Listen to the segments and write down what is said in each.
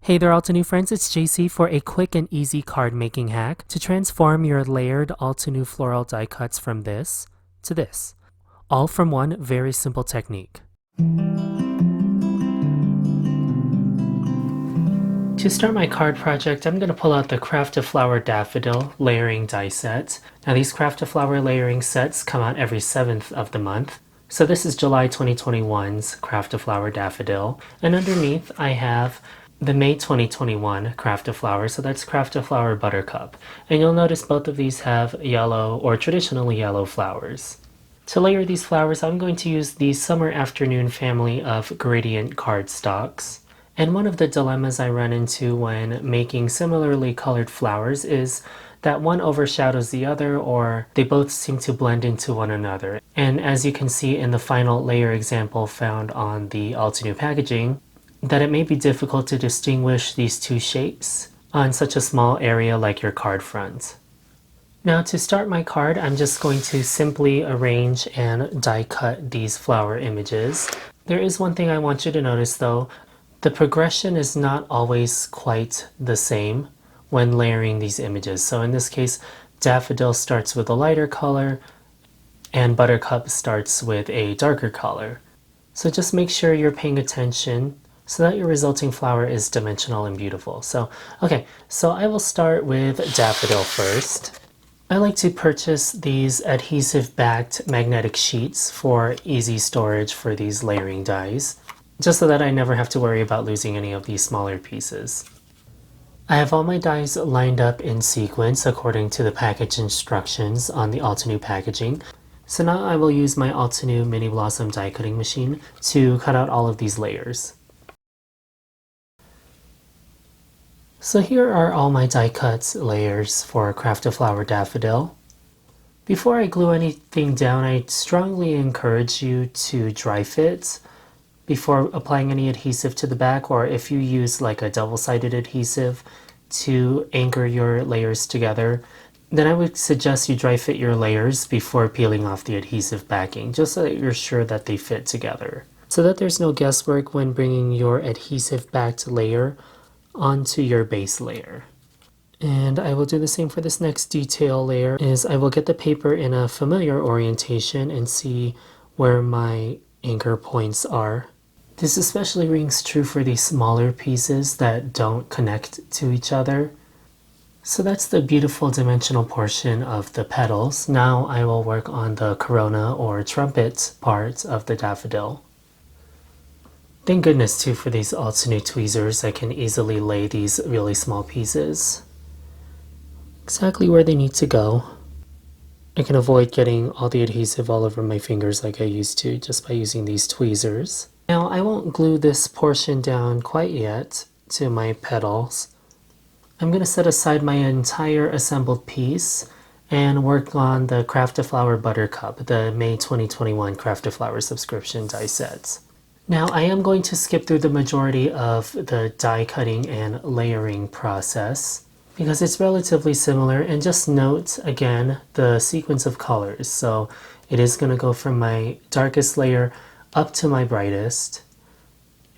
Hey there, Altenew friends, it's Jaycee for a quick and easy card making hack to transform your layered Altenew floral die cuts from this to this, all from one very simple technique. To start my card project, I'm going to pull out the Craft-A-Flower Daffodil layering die set. Now these Craft-A-Flower layering sets come out every 7th of the month. So this is July 2021's Craft-A-Flower Daffodil, and underneath I have the May 2021 Craft-A-Flower, so that's Craft-A-Flower Buttercup. And you'll notice both of these have yellow or traditionally yellow flowers. To layer these flowers, I'm going to use the Summer Afternoon family of gradient cardstocks. And one of the dilemmas I run into when making similarly colored flowers is that one overshadows the other, or they both seem to blend into one another. And as you can see in the final layer example found on the Altenew packaging, that it may be difficult to distinguish these two shapes on such a small area like your card front. Now to start my card, I'm just going to simply arrange and die cut these flower images. There is one thing I want you to notice though. The progression is not always quite the same when layering these images. So in this case, Daffodil starts with a lighter color and Buttercup starts with a darker color. So just make sure you're paying attention so that your resulting flower is dimensional and beautiful. So I will start with Daffodil first. I like to purchase these adhesive backed magnetic sheets for easy storage for these layering dies, just so that I never have to worry about losing any of these smaller pieces. I have all my dies lined up in sequence according to the package instructions on the Altenew packaging. So now I will use my Altenew Mini Blossom die cutting machine to cut out all of these layers. So here are all my die cut layers for Craft-A-Flower Daffodil. Before I glue anything down, I strongly encourage you to dry fit before applying any adhesive to the back, or if you use like a double-sided adhesive to anchor your layers together, then I would suggest you dry fit your layers before peeling off the adhesive backing, just so that you're sure that they fit together, so that there's no guesswork when bringing your adhesive backed layer onto your base layer. And I will do the same for this next detail layer. Is I will get the paper in a familiar orientation and see where my anchor points are. This especially rings true for these smaller pieces that don't connect to each other. So that's the beautiful dimensional portion of the petals. Now I will work on the corona or trumpet part of the daffodil. Thank goodness too for these Altenew tweezers. I can easily lay these really small pieces exactly where they need to go. I can avoid getting all the adhesive all over my fingers like I used to just by using these tweezers. Now I won't glue this portion down quite yet to my petals. I'm going to set aside my entire assembled piece and work on the Craft-A-Flower Buttercup, the May 2021 Craft-A-Flower subscription die set. Now I am going to skip through the majority of the die cutting and layering process because it's relatively similar, and just note again the sequence of colors. So it is going to go from my darkest layer up to my brightest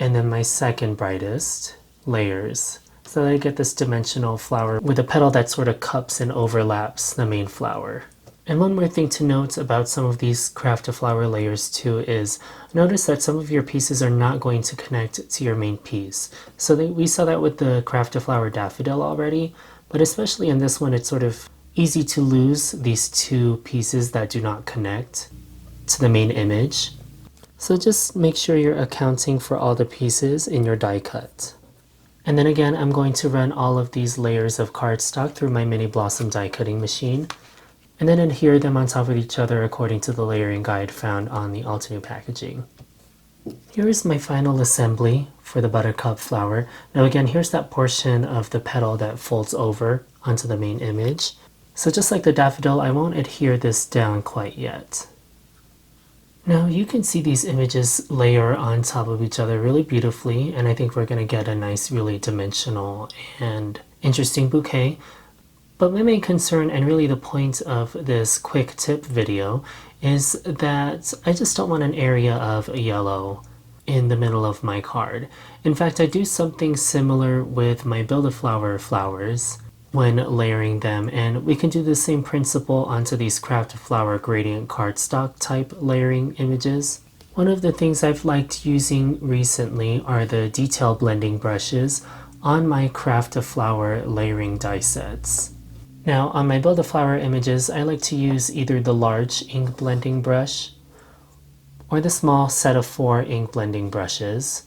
and then my second brightest layers, so that I get this dimensional flower with a petal that sort of cups and overlaps the main flower. And one more thing to note about some of these Craft-A-Flower layers too is notice that some of your pieces are not going to connect to your main piece. So we saw that with the Craft-A-Flower Daffodil already, but especially in this one it's sort of easy to lose these two pieces that do not connect to the main image. So just make sure you're accounting for all the pieces in your die cut. And then again, I'm going to run all of these layers of cardstock through my Mini Blossom die cutting machine, and then adhere them on top of each other according to the layering guide found on the Altenew packaging. Here is my final assembly for the Buttercup flower. Now again, here's that portion of the petal that folds over onto the main image. So just like the daffodil, I won't adhere this down quite yet. Now you can see these images layer on top of each other really beautifully, and I think we're going to get a nice, really dimensional and interesting bouquet. But my main concern, and really the point of this quick tip video, is that I just don't want an area of yellow in the middle of my card. In fact, I do something similar with my Build-A-Flower flowers when layering them, and we can do the same principle onto these Craft Flower gradient cardstock type layering images. One of the things I've liked using recently are the detail blending brushes on my Craft Flower layering die sets. Now on my Build-A-Flower images, I like to use either the large ink blending brush or the small set of 4 ink blending brushes.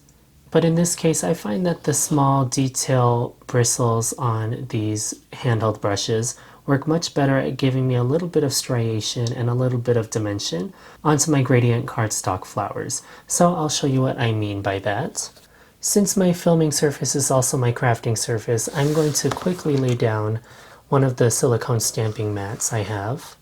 But in this case, I find that the small detail bristles on these handheld brushes work much better at giving me a little bit of striation and a little bit of dimension onto my gradient cardstock flowers. So I'll show you what I mean by that. Since my filming surface is also my crafting surface, I'm going to quickly lay down one of the silicone stamping mats I have,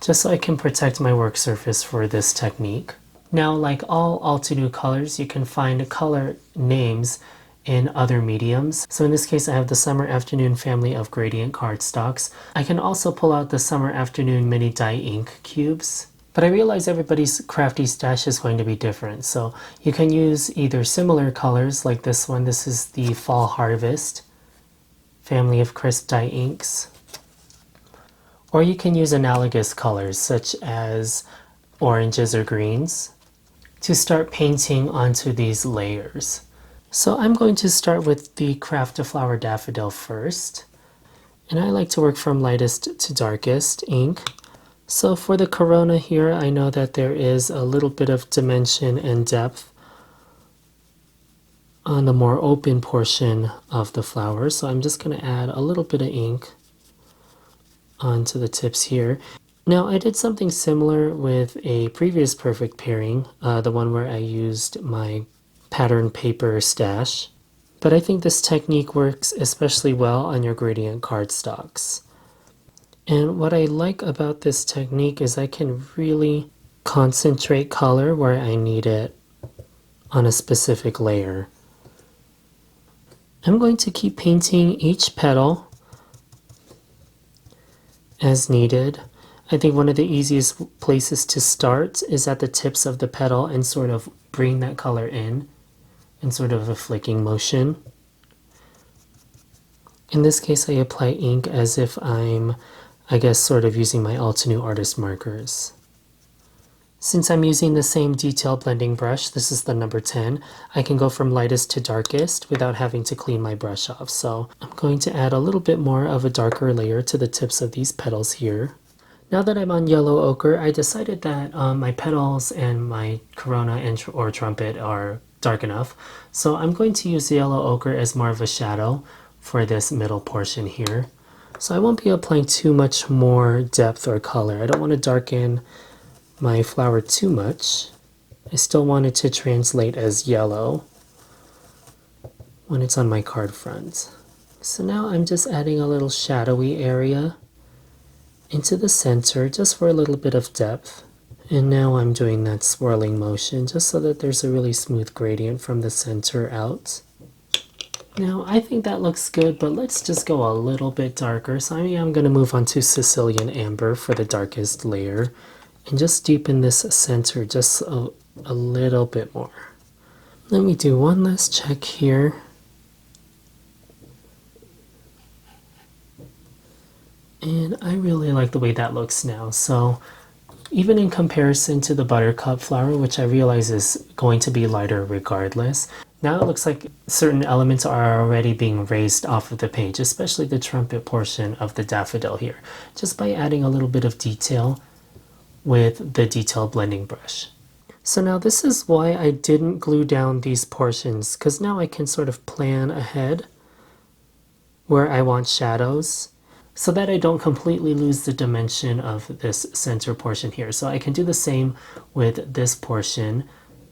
just so I can protect my work surface for this technique. Now, like all Altenew colors, you can find color names in other mediums. So in this case, I have the Summer Afternoon family of gradient cardstocks. I can also pull out the Summer Afternoon mini die ink cubes. But I realize everybody's crafty stash is going to be different. So you can use either similar colors like this one. This is the Fall Harvest family of crisp die inks. Or you can use analogous colors such as oranges or greens to start painting onto these layers. So I'm going to start with the Craft a Flower Daffodil first. And I like to work from lightest to darkest ink. So for the corona here, I know that there is a little bit of dimension and depth on the more open portion of the flower. So I'm just going to add a little bit of ink onto the tips here. Now I did something similar with a previous perfect pairing, the one where I used my pattern paper stash, but I think this technique works especially well on your gradient cardstocks. And what I like about this technique is I can really concentrate color where I need it on a specific layer. I'm going to keep painting each petal as needed. I think one of the easiest places to start is at the tips of the petal and sort of bring that color in sort of a flicking motion. In this case, I apply ink as if I'm, I guess, sort of using my Altenew artist markers. Since I'm using the same detail blending brush, this is the number 10, I can go from lightest to darkest without having to clean my brush off. So I'm going to add a little bit more of a darker layer to the tips of these petals here. Now that I'm on yellow ochre, I decided that my petals and my corona or trumpet are dark enough. So I'm going to use the yellow ochre as more of a shadow for this middle portion here. So I won't be applying too much more depth or color. I don't want to darken my flower too much. I still want it to translate as yellow when it's on my card front. So now I'm just adding a little shadowy area into the center just for a little bit of depth. And now I'm doing that swirling motion just so that there's a really smooth gradient from the center out. Now I think that looks good, but let's just go a little bit darker. So I'm going to move on to Sicilian Amber for the darkest layer and just deepen this center just a little bit more. Let me do one last check here. And I really like the way that looks now. So even in comparison to the Buttercup flower, which I realize is going to be lighter regardless, now it looks like certain elements are already being raised off of the page, especially the trumpet portion of the daffodil here, just by adding a little bit of detail with the detail blending brush. So now this is why I didn't glue down these portions, because now I can sort of plan ahead where I want shadows, so that I don't completely lose the dimension of this center portion here. So I can do the same with this portion.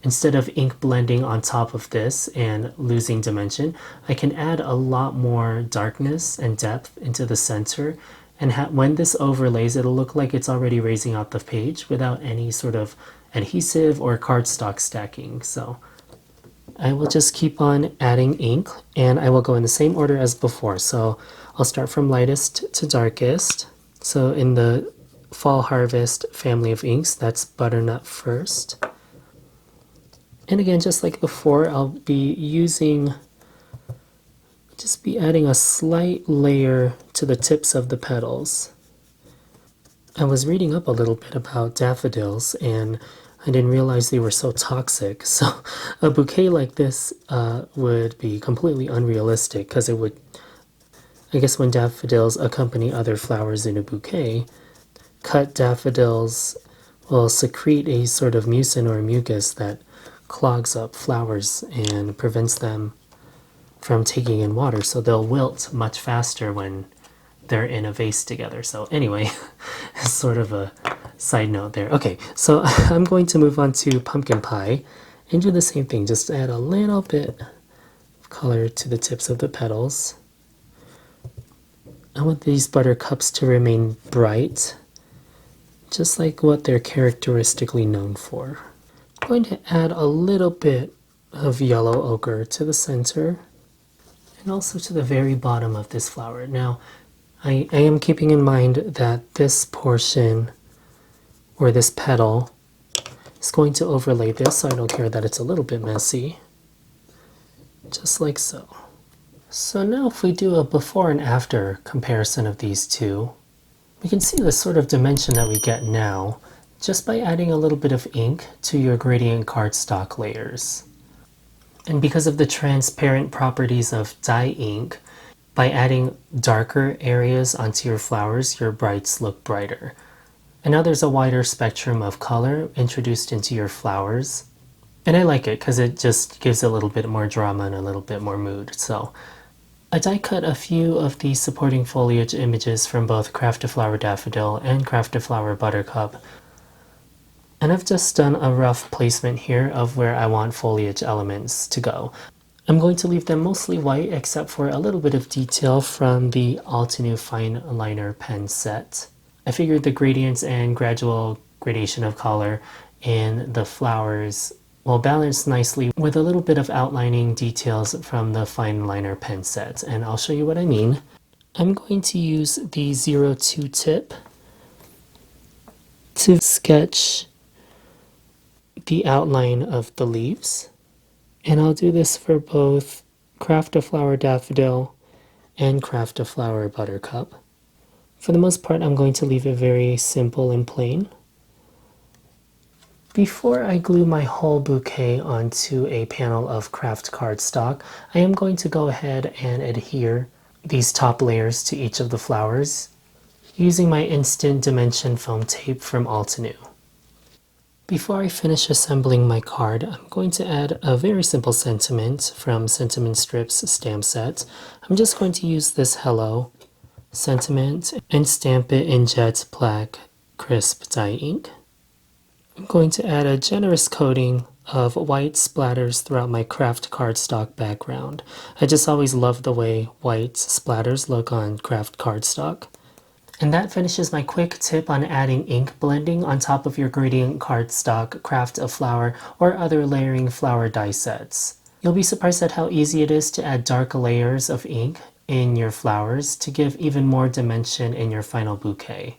Instead of ink blending on top of this and losing dimension, I can add a lot more darkness and depth into the center. And when this overlays, it'll look like it's already raising out the page without any sort of adhesive or cardstock stacking. So I will just keep on adding ink, and I will go in the same order as before. So I'll start from lightest to darkest. So in the Fall Harvest family of inks, that's Butternut first. And again, just like before, I'll be adding a slight layer to the tips of the petals. I was reading up a little bit about daffodils and I didn't realize they were so toxic. So a bouquet like this would be completely unrealistic because it would, I guess when daffodils accompany other flowers in a bouquet, cut daffodils will secrete a sort of mucin or mucus that clogs up flowers and prevents them from taking in water. So they'll wilt much faster when they're in a vase together. So anyway, sort of a side note there. Okay, so I'm going to move on to pumpkin pie and do the same thing. Just add a little bit of color to the tips of the petals. I want these buttercups to remain bright, just like what they're characteristically known for. I'm going to add a little bit of yellow ochre to the center and also to the very bottom of this flower. Now, I am keeping in mind that this portion, or this petal, is going to overlay this, so I don't care that it's a little bit messy. Just like so. So now if we do a before and after comparison of these two, we can see the sort of dimension that we get now just by adding a little bit of ink to your gradient cardstock layers. And because of the transparent properties of dye ink, by adding darker areas onto your flowers, your brights look brighter. And now there's a wider spectrum of color introduced into your flowers. And I like it because it just gives a little bit more drama and a little bit more mood. So I die cut a few of the supporting foliage images from both Crafty Flower Daffodil and Crafty Flower Buttercup. And I've just done a rough placement here of where I want foliage elements to go. I'm going to leave them mostly white except for a little bit of detail from the Altenew fine liner pen set. I figured the gradients and gradual gradation of color in the flowers will balance nicely with a little bit of outlining details from the fine liner pen set, and I'll show you what I mean. I'm going to use the 02 tip to sketch the outline of the leaves. And I'll do this for both Crafty Flower Daffodil and Crafty Flower Buttercup. For the most part, I'm going to leave it very simple and plain. Before I glue my whole bouquet onto a panel of craft cardstock, I am going to go ahead and adhere these top layers to each of the flowers using my Instant Dimension foam tape from Altenew. Before I finish assembling my card, I'm going to add a very simple sentiment from Sentiment Strips stamp set. I'm just going to use this Hello sentiment and stamp it in jet black crisp dye ink. I'm going to add a generous coating of white splatters throughout my craft cardstock background. I just always love the way white splatters look on craft cardstock. And that finishes my quick tip on adding ink blending on top of your gradient cardstock, craft a flower, or other layering flower die sets. You'll be surprised at how easy it is to add dark layers of ink in your flowers to give even more dimension in your final bouquet.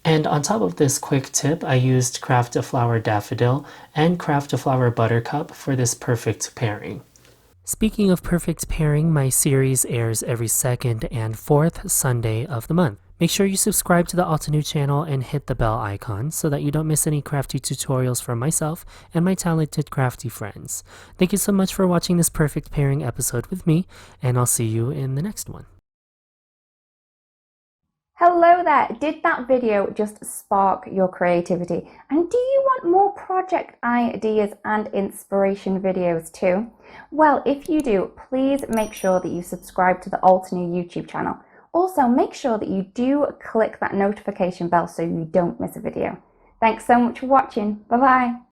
And on top of this quick tip, I used Craft a Flower Daffodil and Craft a Flower Buttercup for this perfect pairing. Speaking of perfect pairing, my series airs every second and fourth Sunday of the month. Make sure you subscribe to the Altenew channel and hit the bell icon so that you don't miss any crafty tutorials from myself and my talented crafty friends. Thank you so much for watching this perfect pairing episode with me, and I'll see you in the next one. Hello there! Did that video just spark your creativity? And do you want more project ideas and inspiration videos too? Well, if you do, please make sure that you subscribe to the Altenew YouTube channel. Also, make sure that you do click that notification bell so you don't miss a video. Thanks so much for watching. Bye bye!